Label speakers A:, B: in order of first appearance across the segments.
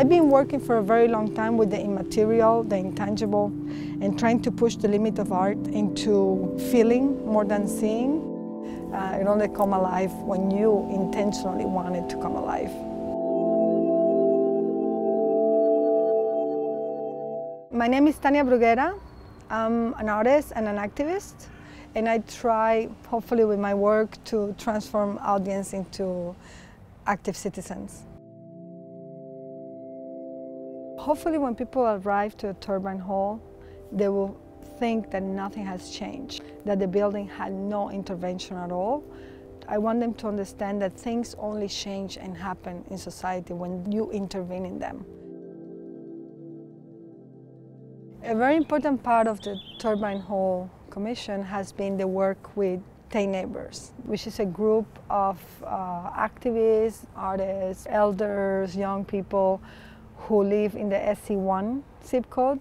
A: I've been working for a very long time with the immaterial, the intangible, and trying to push the limit of art into feeling more than seeing. It only comes alive when you intentionally want it to come alive. My name is Tania Bruguera. I'm an artist and an activist, and I try, hopefully with my work, to transform audience into active citizens. Hopefully when people arrive to a Turbine Hall, they will think that nothing has changed, that the building had no intervention at all. I want them to understand that things only change and happen in society when you intervene in them. A very important part of the Turbine Hall Commission has been the work with Tate Neighbours, which is a group of activists, artists, elders, young people who live in the SC1 zip code.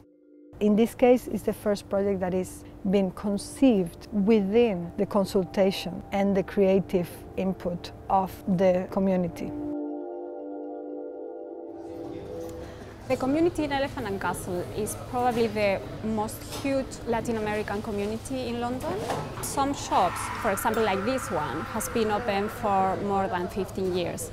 A: In this case, it's the first project that is being conceived within the consultation and the creative input of the community.
B: The community in Elephant and Castle is probably the most huge Latin American community in London. Some shops, for example like this one, has been open for more than 15 years.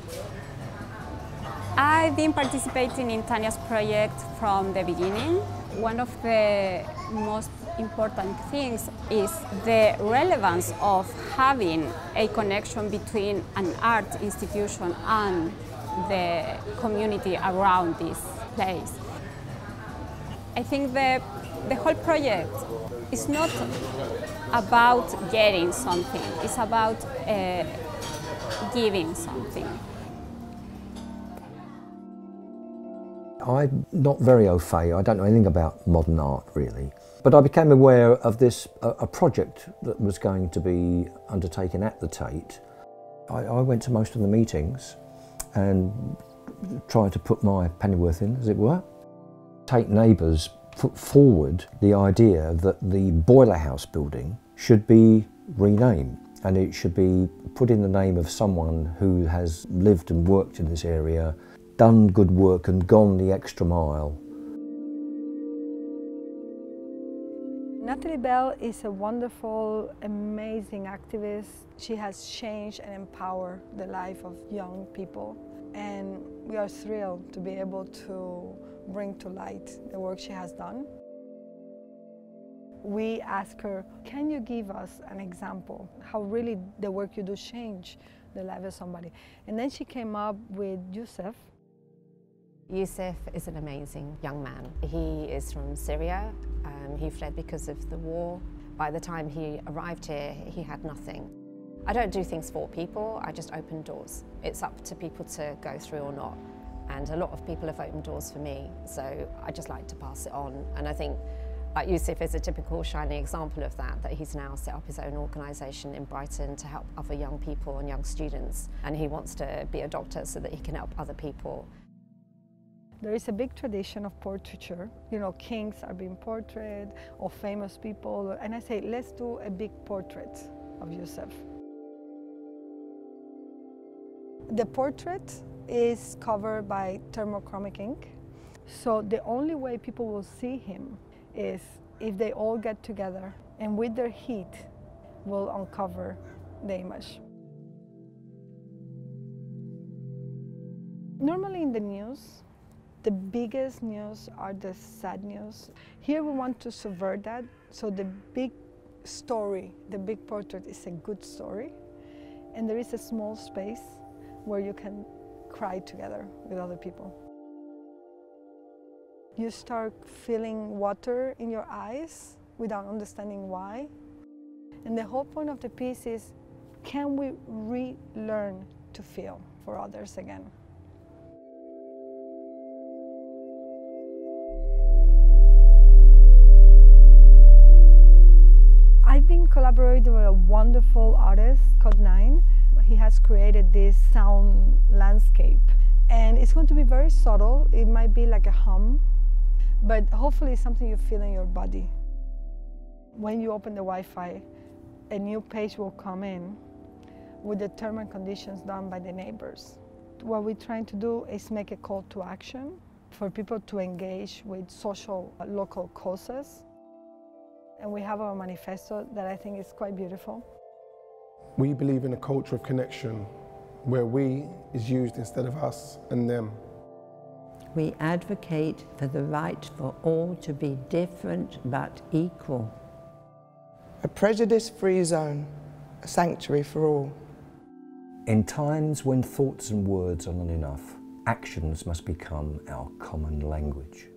B: I've been participating in Tania's project from the beginning. One of the most important things is the relevance of having a connection between an art institution and the community around this place. I think the whole project is not about getting something, it's about giving something.
C: I'm not very au fait, I don't know anything about modern art really. But I became aware of this, a project that was going to be undertaken at the Tate. I went to most of the meetings and tried to put my pennyworth in, as it were. Tate Neighbours put forward the idea that the boiler house building should be renamed, and it should be put in the name of someone who has lived and worked in this area, done good work and gone the extra mile.
A: Natalie Bell is a wonderful, amazing activist. She has changed and empowered the life of young people, and we are thrilled to be able to bring to light the work she has done. We asked her, can you give us an example how really the work you do change the life of somebody? And then she came up with Yusuf.
D: Yusuf is an amazing young man. He is from Syria. He fled because of the war. By the time he arrived here, he had nothing. I don't do things for people, I just open doors. It's up to people to go through or not. And a lot of people have opened doors for me, so I just like to pass it on. And I think Yusuf is a typical shining example of that he's now set up his own organisation in Brighton to help other young people and young students. And he wants to be a doctor so that he can help other people.
A: There is a big tradition of portraiture. You know, kings are being portrayed, or famous people. And I say, let's do a big portrait of Yusuf. The portrait is covered by thermochromic ink. So the only way people will see him is if they all get together and with their heat will uncover the image. Normally in the news, the biggest news are the sad news. Here we want to subvert that, so the big story, the big portrait is a good story, and there is a small space where you can cry together with other people. You start feeling water in your eyes without understanding why. And the whole point of the piece is, can we relearn to feel for others again? I've been collaborating with a wonderful artist called Nine. He has created this sound landscape, and it's going to be very subtle. It might be like a hum, but hopefully it's something you feel in your body. When you open the Wi-Fi, a new page will come in with the terms and conditions done by the neighbors. What we're trying to do is make a call to action for people to engage with social local causes. And we have our manifesto that I think is quite beautiful.
E: We believe in a culture of connection where we is used instead of us and them.
F: We advocate for the right for all to be different but equal.
G: A prejudice-free zone, a sanctuary for all.
C: In times when thoughts and words are not enough, actions must become our common language.